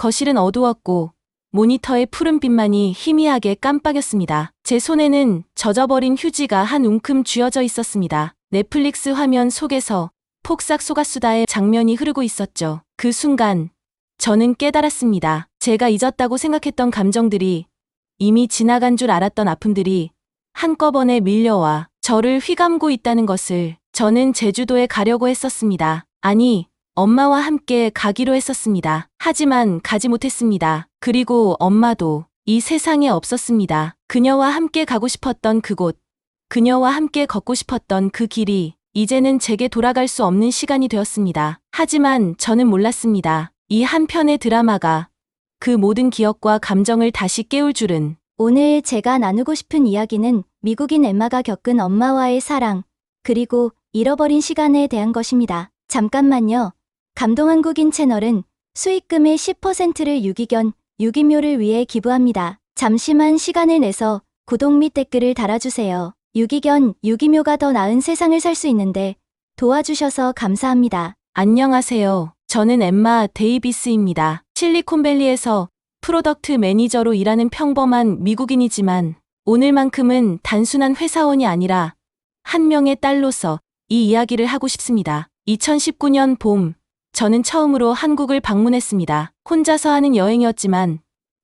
거실은 어두웠고 모니터의 푸른빛만이 희미하게 깜빡였습니다. 제 손에는 젖어버린 휴지가 한 움큼 쥐어져 있었습니다. 넷플릭스 화면 속에서 폭삭 속았수다의 장면이 흐르고 있었죠. 그 순간 저는 깨달았습니다. 제가 잊었다고 생각했던 감정들이, 이미 지나간 줄 알았던 아픔들이 한꺼번에 밀려와 저를 휘감고 있다는 것을. 저는 제주도에 가려고 했었습니다. 아니, 엄마와 함께 가기로 했었습니다. 하지만 가지 못했습니다. 그리고 엄마도 이 세상에 없었습니다. 그녀와 함께 가고 싶었던 그곳, 그녀와 함께 걷고 싶었던 그 길이 이제는 제게 돌아갈 수 없는 시간이 되었습니다. 하지만 저는 몰랐습니다. 이 한 편의 드라마가 그 모든 기억과 감정을 다시 깨울 줄은. 오늘 제가 나누고 싶은 이야기는 미국인 엠마가 겪은 엄마와의 사랑, 그리고 잃어버린 시간에 대한 것입니다. 잠깐만요. 감동한국인 채널은 수익금의 10%를 유기견, 유기묘를 위해 기부합니다. 잠시만 시간을 내서 구독 및 댓글을 달아주세요. 유기견, 유기묘가 더 나은 세상을 살 수 있는데 도와주셔서 감사합니다. 안녕하세요. 저는 엠마 데이비스입니다. 실리콘밸리에서 프로덕트 매니저로 일하는 평범한 미국인이지만 오늘만큼은 단순한 회사원이 아니라 한 명의 딸로서 이 이야기를 하고 싶습니다. 2019년 봄, 저는 처음으로 한국을 방문했습니다. 혼자서 하는 여행이었지만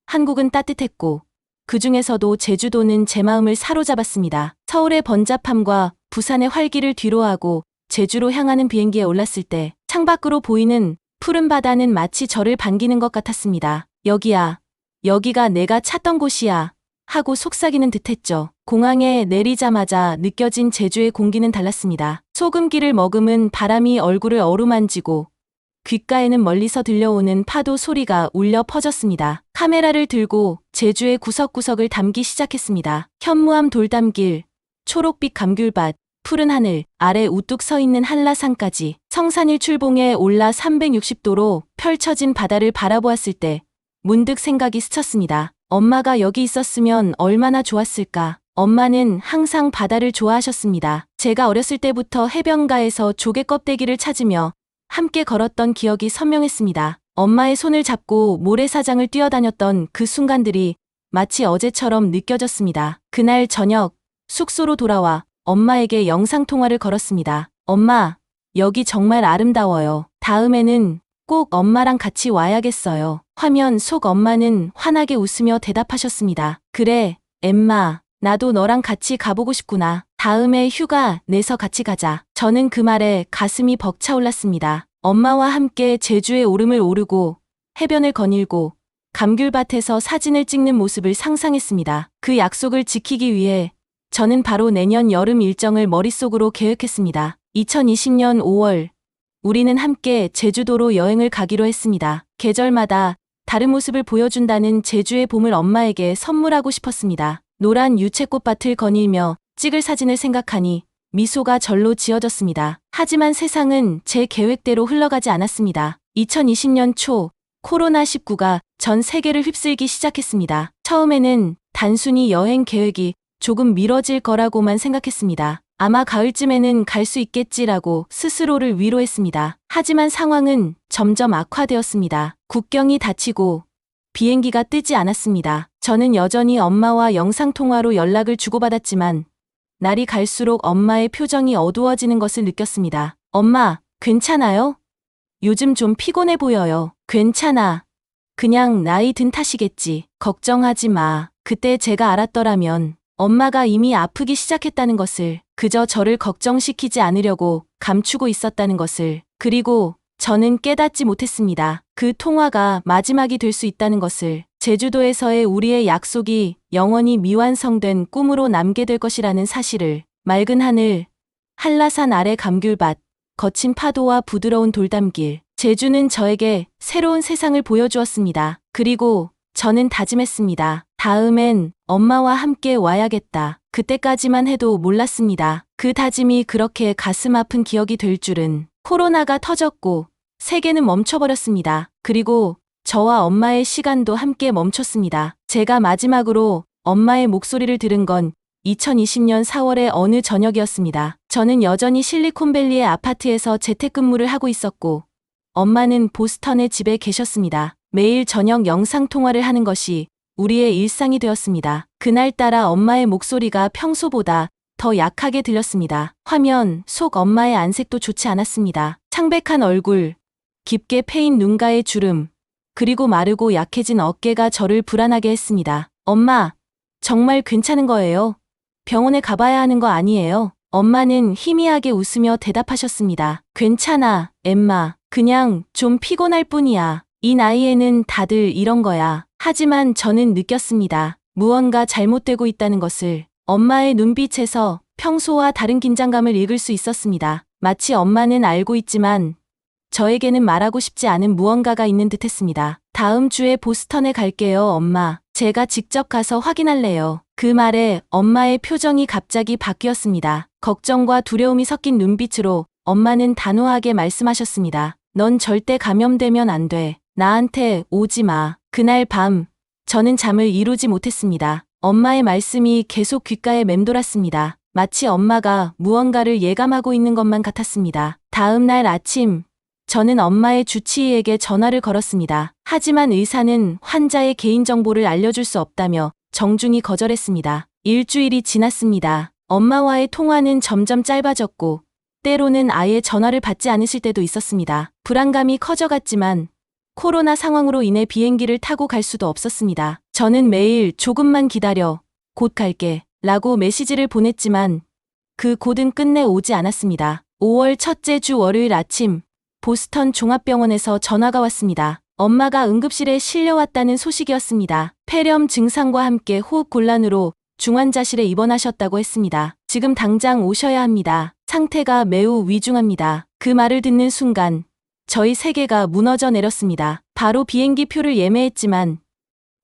한국은 따뜻했고 그 중에서도 제주도는 제 마음을 사로잡았습니다. 서울의 번잡함과 부산의 활기를 뒤로하고 제주로 향하는 비행기에 올랐을 때 창밖으로 보이는 푸른 바다는 마치 저를 반기는 것 같았습니다. 여기야, 여기가 내가 찾던 곳이야 하고 속삭이는 듯했죠. 공항에 내리자마자 느껴진 제주의 공기는 달랐습니다. 소금기를 머금은 바람이 얼굴을 어루만지고 귓가에는 멀리서 들려오는 파도 소리가 울려 퍼졌습니다. 카메라를 들고 제주의 구석구석을 담기 시작했습니다. 현무암 돌담길, 초록빛 감귤밭, 푸른 하늘, 아래 우뚝 서 있는 한라산까지 성산일 출봉에 올라 360도로 펼쳐진 바다를 바라보았을 때 문득 생각이 스쳤습니다. 엄마가 여기 있었으면 얼마나 좋았을까. 엄마는 항상 바다를 좋아하셨습니다. 제가 어렸을 때부터 해변가에서 조개 껍데기를 찾으며 함께 걸었던 기억이 선명했습니다. 엄마의 손을 잡고 모래사장을 뛰어다녔던 그 순간들이 마치 어제처럼 느껴졌습니다. 그날 저녁, 숙소로 돌아와 엄마에게 영상통화를 걸었습니다. 엄마, 여기 정말 아름다워요. 다음에는 꼭 엄마랑 같이 와야겠어요. 화면 속 엄마는 환하게 웃으며 대답하셨습니다. 그래, 엠마, 나도 너랑 같이 가보고 싶구나. 다음에 휴가 내서 같이 가자. 저는 그 말에 가슴이 벅차올랐습니다. 엄마와 함께 제주의 오름을 오르고 해변을 거닐고 감귤밭에서 사진을 찍는 모습을 상상했습니다. 그 약속을 지키기 위해 저는 바로 내년 여름 일정을 머릿속으로 계획했습니다. 2020년 5월, 우리는 함께 제주도로 여행을 가기로 했습니다. 계절마다 다른 모습을 보여준다는 제주의 봄을 엄마에게 선물하고 싶었습니다. 노란 유채꽃밭을 거닐며 찍을 사진을 생각하니 미소가 절로 지어졌습니다. 하지만 세상은 제 계획대로 흘러가지 않았습니다. 2020년 초, 코로나19가 전 세계를 휩쓸기 시작했습니다. 처음에는 단순히 여행 계획이 조금 미뤄질 거라고만 생각했습니다. 아마 가을쯤에는 갈 수 있겠지라고 스스로를 위로했습니다. 하지만 상황은 점점 악화되었습니다. 국경이 닫히고 비행기가 뜨지 않았습니다. 저는 여전히 엄마와 영상통화로 연락을 주고받았지만 날이 갈수록 엄마의 표정이 어두워지는 것을 느꼈습니다. 엄마, 괜찮아요? 요즘 좀 피곤해 보여요. 괜찮아. 그냥 나이 든 탓이겠지. 걱정하지 마. 그때 제가 알았더라면 엄마가 이미 아프기 시작했다는 것을, 그저 저를 걱정시키지 않으려고 감추고 있었다는 것을. 그리고 저는 깨닫지 못했습니다. 그 통화가 마지막이 될 수 있다는 것을. 제주도에서의 우리의 약속이 영원히 미완성된 꿈으로 남게 될 것이라는 사실을. 맑은 하늘, 한라산 아래 감귤밭, 거친 파도와 부드러운 돌담길. 제주는 저에게 새로운 세상을 보여주었습니다. 그리고 저는 다짐했습니다. 다음엔 엄마와 함께 와야겠다. 그때까지만 해도 몰랐습니다. 그 다짐이 그렇게 가슴 아픈 기억이 될 줄은. 코로나가 터졌고 세계는 멈춰버렸습니다. 그리고 저와 엄마의 시간도 함께 멈췄습니다. 제가 마지막으로 엄마의 목소리를 들은 건 2020년 4월의 어느 저녁이었습니다. 저는 여전히 실리콘밸리의 아파트에서 재택근무를 하고 있었고 엄마는 보스턴의 집에 계셨습니다. 매일 저녁 영상통화를 하는 것이 우리의 일상이 되었습니다. 그날따라 엄마의 목소리가 평소보다 더 약하게 들렸습니다. 화면 속 엄마의 안색도 좋지 않았습니다. 창백한 얼굴, 깊게 패인 눈가의 주름, 그리고 마르고 약해진 어깨가 저를 불안하게 했습니다. 엄마, 정말 괜찮은 거예요? 병원에 가봐야 하는 거 아니에요? 엄마는 희미하게 웃으며 대답하셨습니다. 괜찮아, 엠마. 그냥 좀 피곤할 뿐이야. 이 나이에는 다들 이런 거야. 하지만 저는 느꼈습니다. 무언가 잘못되고 있다는 것을. 엄마의 눈빛에서 평소와 다른 긴장감을 읽을 수 있었습니다. 마치 엄마는 알고 있지만 저에게는 말하고 싶지 않은 무언가가 있는 듯 했습니다. 다음 주에 보스턴에 갈게요, 엄마. 제가 직접 가서 확인할래요. 그 말에 엄마의 표정이 갑자기 바뀌었습니다. 걱정과 두려움이 섞인 눈빛으로 엄마는 단호하게 말씀하셨습니다. 넌 절대 감염되면 안 돼. 나한테 오지 마. 그날 밤, 저는 잠을 이루지 못했습니다. 엄마의 말씀이 계속 귓가에 맴돌았습니다. 마치 엄마가 무언가를 예감하고 있는 것만 같았습니다. 다음 날 아침, 저는 엄마의 주치의에게 전화를 걸었습니다. 하지만 의사는 환자의 개인정보를 알려줄 수 없다며 정중히 거절했습니다. 일주일이 지났습니다. 엄마와의 통화는 점점 짧아졌고 때로는 아예 전화를 받지 않으실 때도 있었습니다. 불안감이 커져갔지만 코로나 상황으로 인해 비행기를 타고 갈 수도 없었습니다. 저는 매일 조금만 기다려, 곧 갈게 라고 메시지를 보냈지만 그 곧은 끝내 오지 않았습니다. 5월 첫째 주 월요일 아침, 보스턴 종합병원에서 전화가 왔습니다. 엄마가 응급실에 실려왔다는 소식이었습니다. 폐렴 증상과 함께 호흡곤란으로 중환자실에 입원하셨다고 했습니다. 지금 당장 오셔야 합니다. 상태가 매우 위중합니다. 그 말을 듣는 순간 저희 세계가 무너져 내렸습니다. 바로 비행기 표를 예매했지만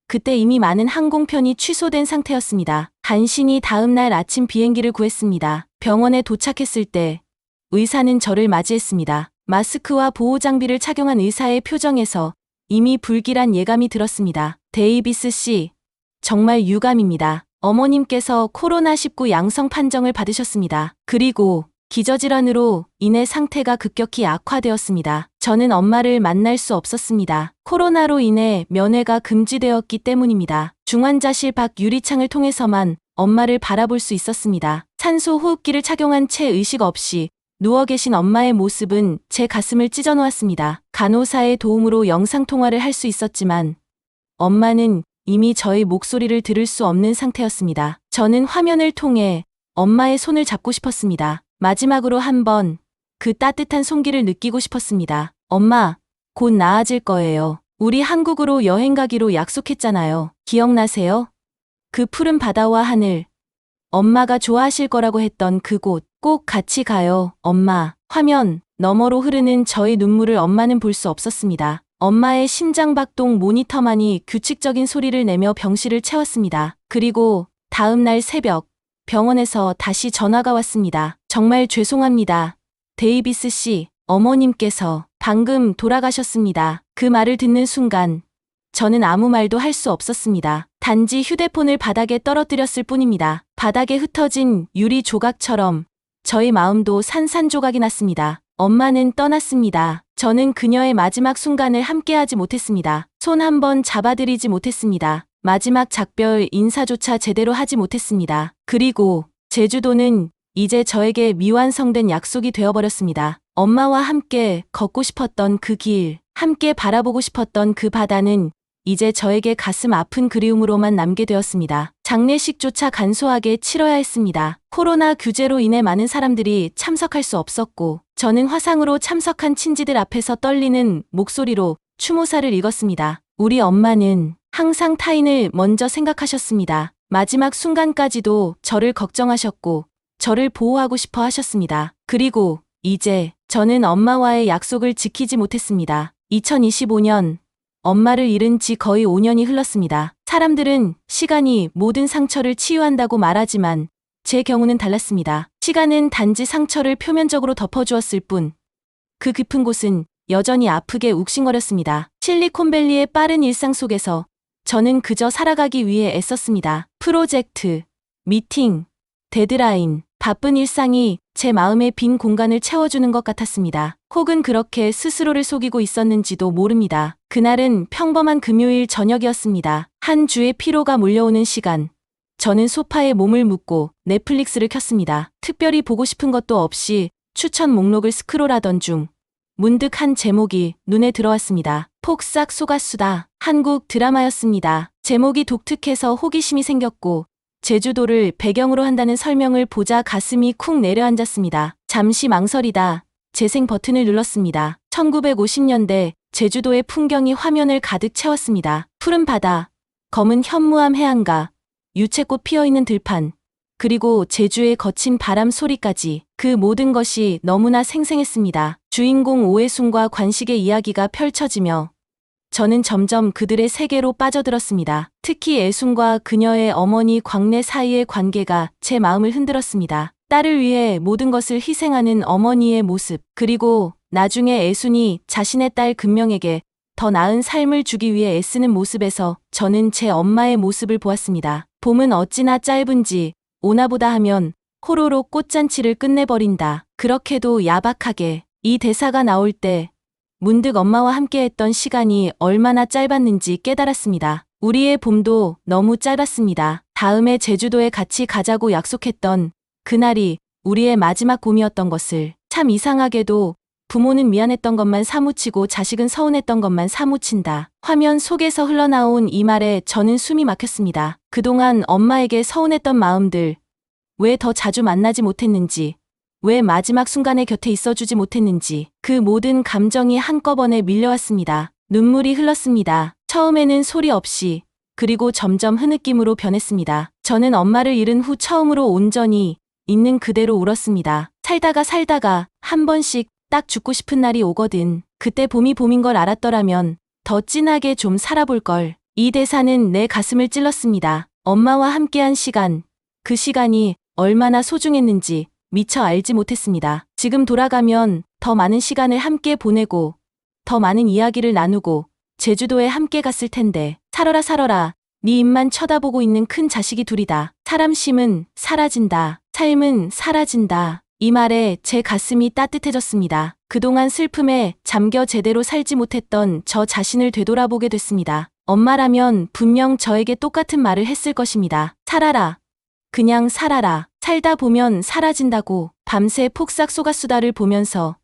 그때 이미 많은 항공편이 취소된 상태였습니다. 간신히 다음 날 아침 비행기를 구했습니다. 병원에 도착했을 때 의사는 저를 맞이했습니다. 마스크와 보호장비를 착용한 의사의 표정에서 이미 불길한 예감이 들었습니다. 데이비스 씨, 정말 유감입니다. 어머님께서 코로나19 양성 판정을 받으셨습니다. 그리고 기저질환으로 인해 상태가 급격히 악화되었습니다. 저는 엄마를 만날 수 없었습니다. 코로나로 인해 면회가 금지되었기 때문입니다. 중환자실 밖 유리창을 통해서만 엄마를 바라볼 수 있었습니다. 산소 호흡기를 착용한 채 의식 없이 누워 계신 엄마의 모습은 제 가슴을 찢어놓았습니다. 간호사의 도움으로 영상통화를 할 수 있었지만 엄마는 이미 저의 목소리를 들을 수 없는 상태였습니다. 저는 화면을 통해 엄마의 손을 잡고 싶었습니다. 마지막으로 한번 그 따뜻한 손길을 느끼고 싶었습니다. 엄마, 곧 나아질 거예요. 우리 한국으로 여행 가기로 약속했잖아요. 기억나세요? 그 푸른 바다와 하늘, 엄마가 좋아하실 거라고 했던 그곳, 꼭 같이 가요, 엄마. 화면 너머로 흐르는 저의 눈물을 엄마는 볼 수 없었습니다. 엄마의 심장박동 모니터만이 규칙적인 소리를 내며 병실을 채웠습니다. 그리고 다음 날 새벽, 병원에서 다시 전화가 왔습니다. 정말 죄송합니다. 데이비스 씨, 어머님께서 방금 돌아가셨습니다. 그 말을 듣는 순간 저는 아무 말도 할 수 없었습니다. 단지 휴대폰을 바닥에 떨어뜨렸을 뿐입니다. 바닥에 흩어진 유리 조각처럼 저의 마음도 산산조각이 났습니다. 엄마는 떠났습니다. 저는 그녀의 마지막 순간을 함께하지 못했습니다. 손 한 번 잡아드리지 못했습니다. 마지막 작별 인사조차 제대로 하지 못했습니다. 그리고 제주도는 이제 저에게 미완성된 약속이 되어버렸습니다. 엄마와 함께 걷고 싶었던 그 길, 함께 바라보고 싶었던 그 바다는 이제 저에게 가슴 아픈 그리움으로만 남게 되었습니다. 장례식조차 간소하게 치러야 했습니다. 코로나 규제로 인해 많은 사람들이 참석할 수 없었고 저는 화상으로 참석한 친지들 앞에서 떨리는 목소리로 추모사를 읽었습니다. 우리 엄마는 항상 타인을 먼저 생각하셨습니다. 마지막 순간까지도 저를 걱정하셨고 저를 보호하고 싶어 하셨습니다. 그리고 이제 저는 엄마와의 약속을 지키지 못했습니다. 2025년 엄마를 잃은 지 거의 5년이 흘렀습니다. 사람들은 시간이 모든 상처를 치유한다고 말하지만 제 경우는 달랐습니다. 시간은 단지 상처를 표면적으로 덮어주었을 뿐 그 깊은 곳은 여전히 아프게 욱신거렸습니다. 실리콘밸리의 빠른 일상 속에서 저는 그저 살아가기 위해 애썼습니다. 프로젝트, 미팅, 데드라인, 바쁜 일상이 제 마음의 빈 공간을 채워주는 것 같았습니다. 혹은 그렇게 스스로를 속이고 있었는지도 모릅니다. 그날은 평범한 금요일 저녁이었습니다. 한 주의 피로가 몰려오는 시간. 저는 소파에 몸을 묻고 넷플릭스를 켰습니다. 특별히 보고 싶은 것도 없이 추천 목록을 스크롤하던 중 문득 한 제목이 눈에 들어왔습니다. 폭삭 소가수다. 한국 드라마였습니다. 제목이 독특해서 호기심이 생겼고 제주도를 배경으로 한다는 설명을 보자 가슴이 쿵 내려앉았습니다. 잠시 망설이다 재생 버튼을 눌렀습니다. 1950년대 제주도의 풍경이 화면을 가득 채웠습니다. 푸른 바다, 검은 현무암 해안가, 유채꽃 피어있는 들판, 그리고 제주의 거친 바람 소리까지 그 모든 것이 너무나 생생했습니다. 주인공 오해순과 관식의 이야기가 펼쳐지며 저는 점점 그들의 세계로 빠져들었습니다. 특히 애순과 그녀의 어머니 광래 사이의 관계가 제 마음을 흔들었습니다. 딸을 위해 모든 것을 희생하는 어머니의 모습, 그리고 나중에 애순이 자신의 딸 금명에게 더 나은 삶을 주기 위해 애쓰는 모습에서 저는 제 엄마의 모습을 보았습니다. 봄은 어찌나 짧은지 오나보다 하면 호로록 꽃잔치를 끝내버린다. 그렇게도 야박하게. 이 대사가 나올 때 문득 엄마와 함께했던 시간이 얼마나 짧았는지 깨달았습니다. 우리의 봄도 너무 짧았습니다. 다음에 제주도에 같이 가자고 약속했던 그날이 우리의 마지막 봄이었던 것을. 참 이상하게도 부모는 미안했던 것만 사무치고 자식은 서운했던 것만 사무친다. 화면 속에서 흘러나온 이 말에 저는 숨이 막혔습니다. 그동안 엄마에게 서운했던 마음들, 왜 더 자주 만나지 못했는지, 왜 마지막 순간에 곁에 있어주지 못했는지, 그 모든 감정이 한꺼번에 밀려왔습니다. 눈물이 흘렀습니다. 처음에는 소리 없이, 그리고 점점 흐느낌으로 변했습니다. 저는 엄마를 잃은 후 처음으로 온전히 있는 그대로 울었습니다. 살다가 한 번씩 딱 죽고 싶은 날이 오거든. 그때 봄이 봄인 걸 알았더라면 더 진하게 좀 살아볼 걸. 이 대사는 내 가슴을 찔렀습니다. 엄마와 함께한 시간, 그 시간이 얼마나 소중했는지 미처 알지 못했습니다. 지금 돌아가면 더 많은 시간을 함께 보내고 더 많은 이야기를 나누고 제주도에 함께 갔을 텐데. 살아라 네 입만 쳐다보고 있는 큰 자식이 둘이다. 사람 심은 사라진다. 삶은 사라진다. 이 말에 제 가슴이 따뜻해졌습니다. 그동안 슬픔에 잠겨 제대로 살지 못했던 저 자신을 되돌아보게 됐습니다. 엄마라면 분명 저에게 똑같은 말을 했을 것입니다. 살아라. 그냥 살아라. 살다 보면 사라진다고. 밤새 폭삭 소가수다를 보면서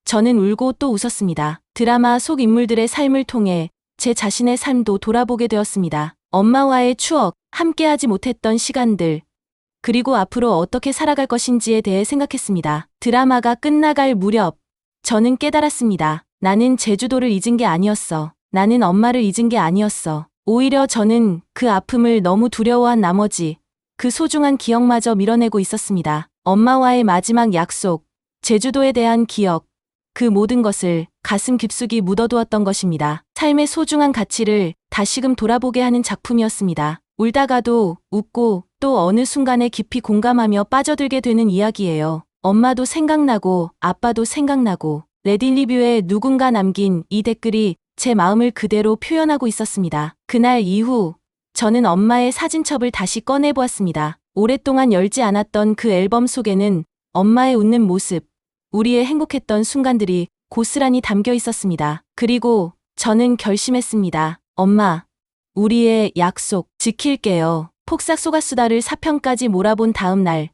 저는 울고 또 웃었습니다. 드라마 속 인물들의 삶을 통해 제 자신의 삶도 돌아보게 되었습니다. 엄마와의 추억, 함께하지 못했던 시간들, 그리고 앞으로 어떻게 살아갈 것인지에 대해 생각했습니다. 드라마가 끝나갈 무렵 저는 깨달았습니다. 나는 제주도를 잊은 게 아니었어. 나는 엄마를 잊은 게 아니었어. 오히려 저는 그 아픔을 너무 두려워한 나머지 그 소중한 기억마저 밀어내고 있었습니다. 엄마와의 마지막 약속, 제주도에 대한 기억, 그 모든 것을 가슴 깊숙이 묻어두었던 것입니다. 삶의 소중한 가치를 다시금 돌아보게 하는 작품이었습니다. 울다가도 웃고 또 어느 순간에 깊이 공감하며 빠져들게 되는 이야기예요. 엄마도 생각나고 아빠도 생각나고. 레디리뷰에 누군가 남긴 이 댓글이 제 마음을 그대로 표현하고 있었습니다. 그날 이후 저는 엄마의 사진첩을 다시 꺼내보았습니다. 오랫동안 열지 않았던 그 앨범 속에는 엄마의 웃는 모습, 우리의 행복했던 순간들이 고스란히 담겨 있었습니다. 그리고 저는 결심했습니다. 엄마, 우리의 약속 지킬게요. 폭삭 소가수다를 4편까지 몰아본 다음 날,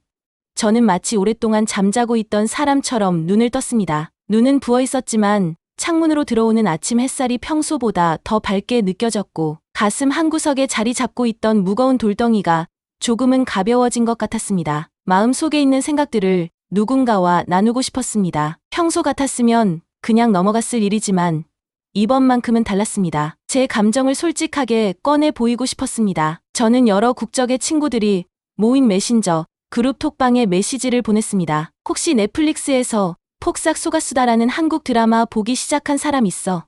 저는 마치 오랫동안 잠자고 있던 사람처럼 눈을 떴습니다. 눈은 부어 있었지만 창문으로 들어오는 아침 햇살이 평소보다 더 밝게 느껴졌고 가슴 한구석에 자리 잡고 있던 무거운 돌덩이가 조금은 가벼워진 것 같았습니다. 마음속에 있는 생각들을 누군가와 나누고 싶었습니다. 평소 같았으면 그냥 넘어갔을 일이지만 이번만큼은 달랐습니다. 제 감정을 솔직하게 꺼내 보이고 싶었습니다. 저는 여러 국적의 친구들이 모인 메신저, 그룹 톡방에 메시지를 보냈습니다. 혹시 넷플릭스에서 폭삭 소가수다라는 한국 드라마 보기 시작한 사람 있어?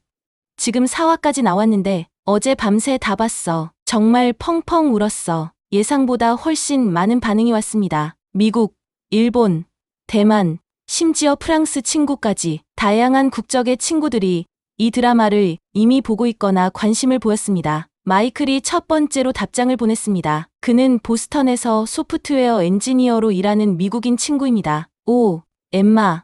지금 4화까지 나왔는데 어제 밤새 다 봤어. 정말 펑펑 울었어. 예상보다 훨씬 많은 반응이 왔습니다. 미국, 일본, 대만, 심지어 프랑스 친구까지 다양한 국적의 친구들이 이 드라마를 이미 보고 있거나 관심을 보였습니다. 마이클이 첫 번째로 답장을 보냈습니다. 그는 보스턴에서 소프트웨어 엔지니어로 일하는 미국인 친구입니다. 오, 엠마.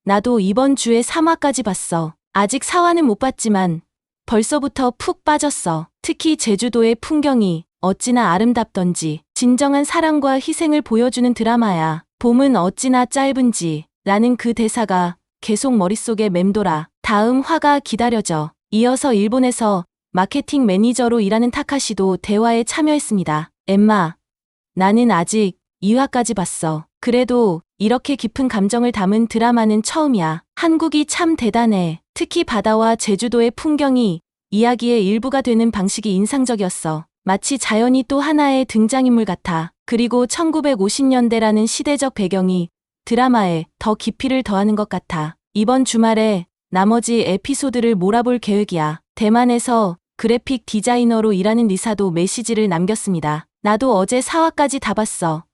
나도 이번 주에 3화까지 봤어. 아직 4화는 못 봤지만 벌써부터 푹 빠졌어. 특히 제주도의 풍경이 어찌나 아름답던지 진정한 사랑과 희생을 보여주는 드라마야. 봄은 어찌나 짧은지 라는 그 대사가 계속 머릿속에 맴돌아. 다음 화가 기다려져. 이어서 일본에서 마케팅 매니저로 일하는 타카시도 대화에 참여했습니다. 엠마, 나는 아직 2화까지 봤어. 그래도 이렇게 깊은 감정을 담은 드라마는 처음이야. 한국이 참 대단해. 특히 바다와 제주도의 풍경이 이야기의 일부가 되는 방식이 인상적이었어. 마치 자연이 또 하나의 등장인물 같아. 그리고 1950년대라는 시대적 배경이 드라마에 더 깊이를 더하는 것 같아. 이번 주말에 나머지 에피소드를 몰아볼 계획이야. 대만에서 그래픽 디자이너로 일하는 리사도 메시지를 남겼습니다. 나도 어제 4화까지 다 봤어.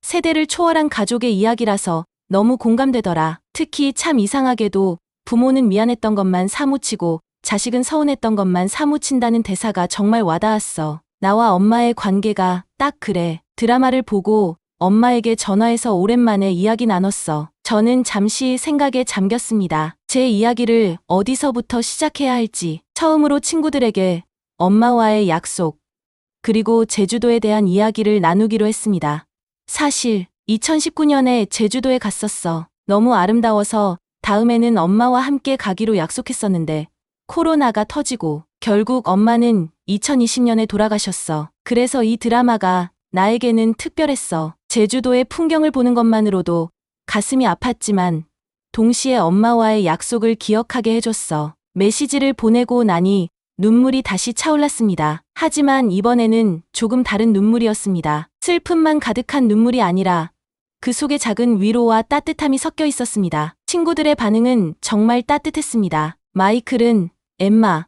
세대를 초월한 가족의 이야기라서 너무 공감되더라. 특히 참 이상하게도 부모는 미안했던 것만 사무치고 자식은 서운했던 것만 사무친다는 대사가 정말 와닿았어. 나와 엄마의 관계가 딱 그래. 드라마를 보고 엄마에게 전화해서 오랜만에 이야기 나눴어. 저는 잠시 생각에 잠겼습니다. 제 이야기를 어디서부터 시작해야 할지. 처음으로 친구들에게 엄마와의 약속, 그리고 제주도에 대한 이야기를 나누기로 했습니다. 사실 2019년에 제주도에 갔었어. 너무 아름다워서 다음에는 엄마와 함께 가기로 약속했었는데 코로나가 터지고 결국 엄마는 2020년에 돌아가셨어. 그래서 이 드라마가 나에게는 특별했어. 제주도의 풍경을 보는 것만으로도 가슴이 아팠지만 동시에 엄마와의 약속을 기억하게 해줬어. 메시지를 보내고 나니 눈물이 다시 차올랐습니다. 하지만 이번에는 조금 다른 눈물이었습니다. 슬픔만 가득한 눈물이 아니라 그 속에 작은 위로와 따뜻함이 섞여 있었습니다. 친구들의 반응은 정말 따뜻했습니다. 마이클은 엠마,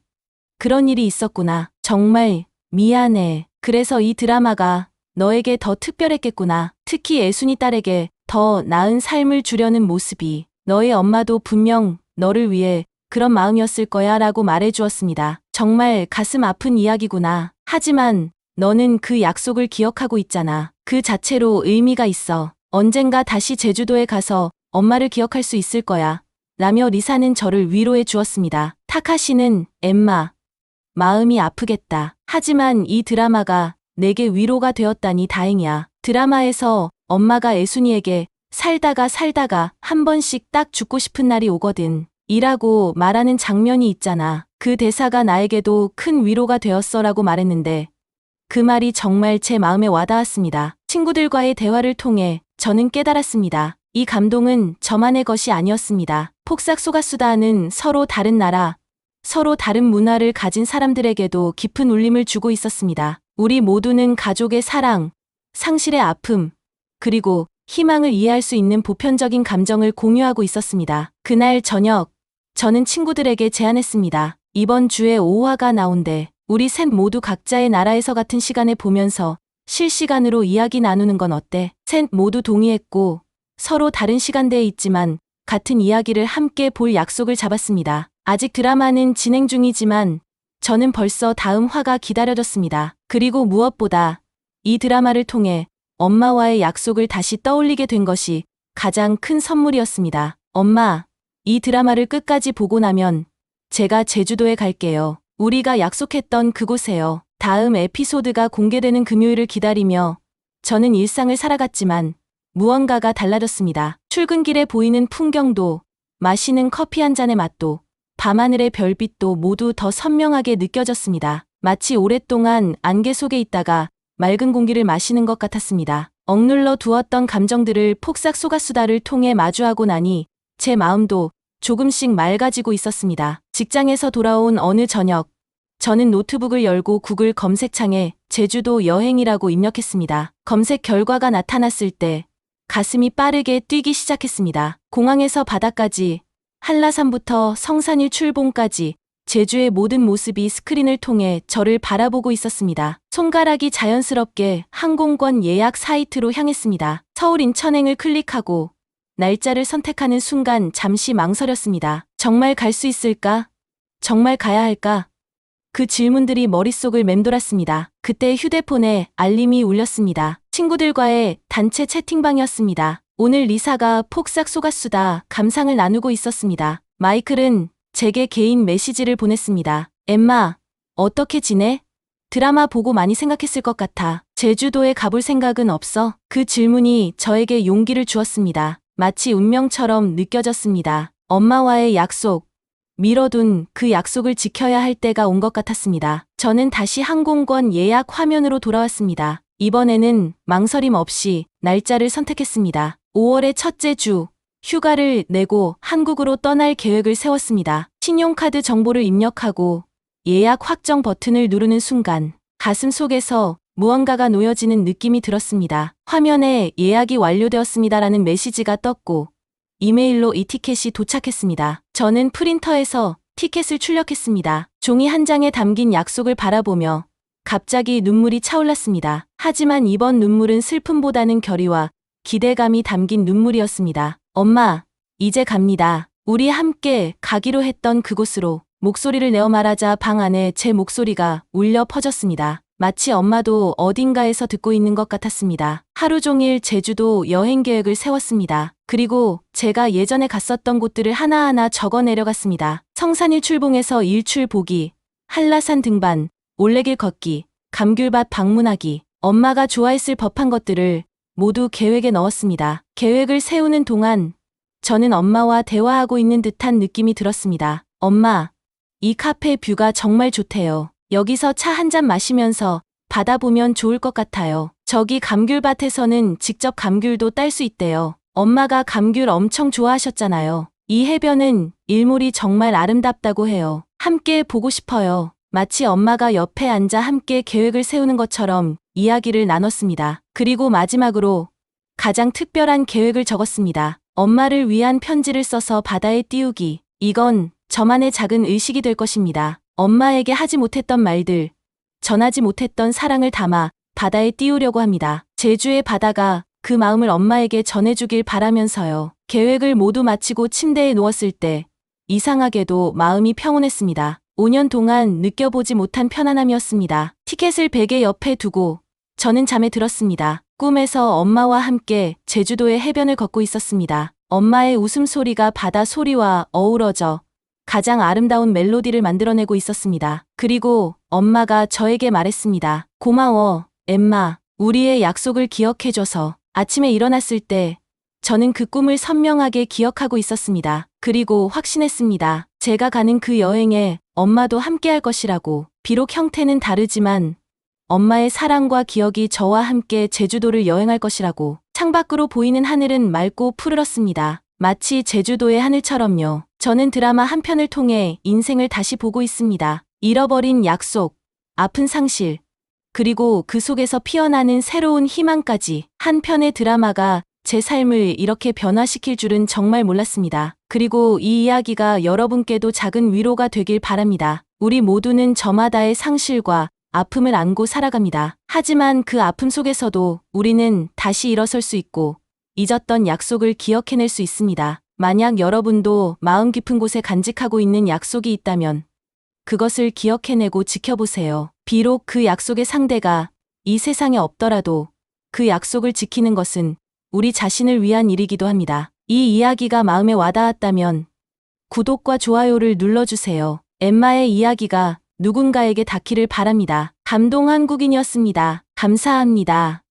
그런 일이 있었구나. 정말 미안해. 그래서 이 드라마가 너에게 더 특별했겠구나. 특히 애순이 딸에게 더 나은 삶을 주려는 모습이 너의 엄마도 분명 너를 위해 그런 마음이었을 거야 라고 말해주었습니다. 정말 가슴 아픈 이야기구나. 하지만 너는 그 약속을 기억하고 있잖아. 그 자체로 의미가 있어. 언젠가 다시 제주도에 가서 엄마를 기억할 수 있을 거야. 라며 리사는 저를 위로해 주었습니다. 타카시는 엠마, 마음이 아프겠다. 하지만 이 드라마가 내게 위로가 되었다니 다행이야. 드라마에서 엄마가 애순이에게 살다가 한 번씩 딱 죽고 싶은 날이 오거든. 이라고 말하는 장면이 있잖아. 그 대사가 나에게도 큰 위로가 되었어라고 말했는데 그 말이 정말 제 마음에 와닿았습니다. 친구들과의 대화를 통해 저는 깨달았습니다. 이 감동은 저만의 것이 아니었습니다. 폭삭 속았수다는 서로 다른 나라, 서로 다른 문화를 가진 사람들에게도 깊은 울림을 주고 있었습니다. 우리 모두는 가족의 사랑, 상실의 아픔, 그리고 희망을 이해할 수 있는 보편적인 감정을 공유하고 있었습니다. 그날 저녁, 저는 친구들에게 제안했습니다. 이번 주에 5화가 나온대. 우리 셋 모두 각자의 나라에서 같은 시간에 보면서 실시간으로 이야기 나누는 건 어때? 셋 모두 동의했고 서로 다른 시간대에 있지만 같은 이야기를 함께 볼 약속을 잡았습니다. 아직 드라마는 진행 중이지만 저는 벌써 다음 화가 기다려졌습니다. 그리고 무엇보다 이 드라마를 통해 엄마와의 약속을 다시 떠올리게 된 것이 가장 큰 선물이었습니다. 엄마, 이 드라마를 끝까지 보고 나면 제가 제주도에 갈게요. 우리가 약속했던 그곳에요. 다음 에피소드가 공개되는 금요일을 기다리며 저는 일상을 살아갔지만 무언가가 달라졌습니다. 출근길에 보이는 풍경도, 마시는 커피 한 잔의 맛도, 밤하늘의 별빛도 모두 더 선명하게 느껴졌습니다. 마치 오랫동안 안개 속에 있다가 맑은 공기를 마시는 것 같았습니다. 억눌러 두었던 감정들을 폭삭 속았수다를 통해 마주하고 나니 제 마음도 조금씩 맑아지고 있었습니다. 직장에서 돌아온 어느 저녁, 저는 노트북을 열고 구글 검색창에 제주도 여행이라고 입력했습니다. 검색 결과가 나타났을 때 가슴이 빠르게 뛰기 시작했습니다. 공항에서 바다까지, 한라산부터 성산일 출봉까지 제주의 모든 모습이 스크린을 통해 저를 바라보고 있었습니다. 손가락이 자연스럽게 항공권 예약 사이트로 향했습니다. 서울 인천행을 클릭하고 날짜를 선택하는 순간 잠시 망설였습니다. 정말 갈 수 있을까? 정말 가야 할까? 그 질문들이 머릿속을 맴돌았습니다. 그때 휴대폰에 알림이 울렸습니다. 친구들과의 단체 채팅방이었습니다. 오늘 리사가 폭삭 속았수다 감상을 나누고 있었습니다. 마이클은 제게 개인 메시지를 보냈습니다. 엠마, 어떻게 지내? 드라마 보고 많이 생각했을 것 같아. 제주도에 가볼 생각은 없어? 그 질문이 저에게 용기를 주었습니다. 마치 운명처럼 느껴졌습니다. 엄마와의 약속, 미뤄둔 그 약속을 지켜야 할 때가 온 것 같았습니다. 저는 다시 항공권 예약 화면으로 돌아왔습니다. 이번에는 망설임 없이 날짜를 선택했습니다. 5월의 첫째 주, 휴가를 내고 한국으로 떠날 계획을 세웠습니다. 신용카드 정보를 입력하고 예약 확정 버튼을 누르는 순간 가슴 속에서 무언가가 놓여지는 느낌이 들었습니다. 화면에 예약이 완료되었습니다라는 메시지가 떴고 이메일로 이 티켓이 도착했습니다. 저는 프린터에서 티켓을 출력했습니다. 종이 한 장에 담긴 약속을 바라보며 갑자기 눈물이 차올랐습니다. 하지만 이번 눈물은 슬픔보다는 결의와 기대감이 담긴 눈물이었습니다. 엄마, 이제 갑니다. 우리 함께 가기로 했던 그곳으로. 목소리를 내어 말하자 방 안에 제 목소리가 울려 퍼졌습니다. 마치 엄마도 어딘가에서 듣고 있는 것 같았습니다. 하루 종일 제주도 여행 계획을 세웠습니다. 그리고 제가 예전에 갔었던 곳들을 하나하나 적어 내려갔습니다. 성산일 출봉에서 일출 보기, 한라산 등반, 올레길 걷기, 감귤밭 방문하기, 엄마가 좋아했을 법한 것들을 모두 계획에 넣었습니다. 계획을 세우는 동안 저는 엄마와 대화하고 있는 듯한 느낌이 들었습니다. 엄마, 이 카페 뷰가 정말 좋대요. 여기서 차 한 잔 마시면서 바다 보면 좋을 것 같아요. 저기 감귤밭에서는 직접 감귤도 딸 수 있대요. 엄마가 감귤 엄청 좋아하셨잖아요. 이 해변은 일몰이 정말 아름답다고 해요. 함께 보고 싶어요. 마치 엄마가 옆에 앉아 함께 계획을 세우는 것처럼 이야기를 나눴습니다. 그리고 마지막으로 가장 특별한 계획을 적었습니다. 엄마를 위한 편지를 써서 바다에 띄우기. 이건 저만의 작은 의식이 될 것입니다. 엄마에게 하지 못했던 말들, 전하지 못했던 사랑을 담아 바다에 띄우려고 합니다. 제주의 바다가 그 마음을 엄마에게 전해주길 바라면서요. 계획을 모두 마치고 침대에 누웠을 때 이상하게도 마음이 평온했습니다. 5년 동안 느껴보지 못한 편안함이었습니다. 티켓을 베개 옆에 두고 저는 잠에 들었습니다. 꿈에서 엄마와 함께 제주도의 해변을 걷고 있었습니다. 엄마의 웃음소리가 바다 소리와 어우러져 가장 아름다운 멜로디를 만들어내고 있었습니다. 그리고 엄마가 저에게 말했습니다. 고마워, 엠마. 우리의 약속을 기억해줘서. 아침에 일어났을 때 저는 그 꿈을 선명하게 기억하고 있었습니다. 그리고 확신했습니다. 제가 가는 그 여행에 엄마도 함께할 것이라고. 비록 형태는 다르지만 엄마의 사랑과 기억이 저와 함께 제주도를 여행할 것이라고. 창밖으로 보이는 하늘은 맑고 푸르렀습니다. 마치 제주도의 하늘처럼요. 저는 드라마 한 편을 통해 인생을 다시 보고 있습니다. 잃어버린 약속, 아픈 상실, 그리고 그 속에서 피어나는 새로운 희망까지. 한 편의 드라마가 제 삶을 이렇게 변화시킬 줄은 정말 몰랐습니다. 그리고 이 이야기가 여러분께도 작은 위로가 되길 바랍니다. 우리 모두는 저마다의 상실과 아픔을 안고 살아갑니다. 하지만 그 아픔 속에서도 우리는 다시 일어설 수 있고 잊었던 약속을 기억해낼 수 있습니다. 만약 여러분도 마음 깊은 곳에 간직하고 있는 약속이 있다면 그것을 기억해내고 지켜보세요. 비록 그 약속의 상대가 이 세상에 없더라도 그 약속을 지키는 것은 우리 자신을 위한 일이기도 합니다. 이 이야기가 마음에 와닿았다면 구독과 좋아요를 눌러주세요. 엠마의 이야기가 누군가에게 닿기를 바랍니다. 감동 한국인이었습니다. 감사합니다.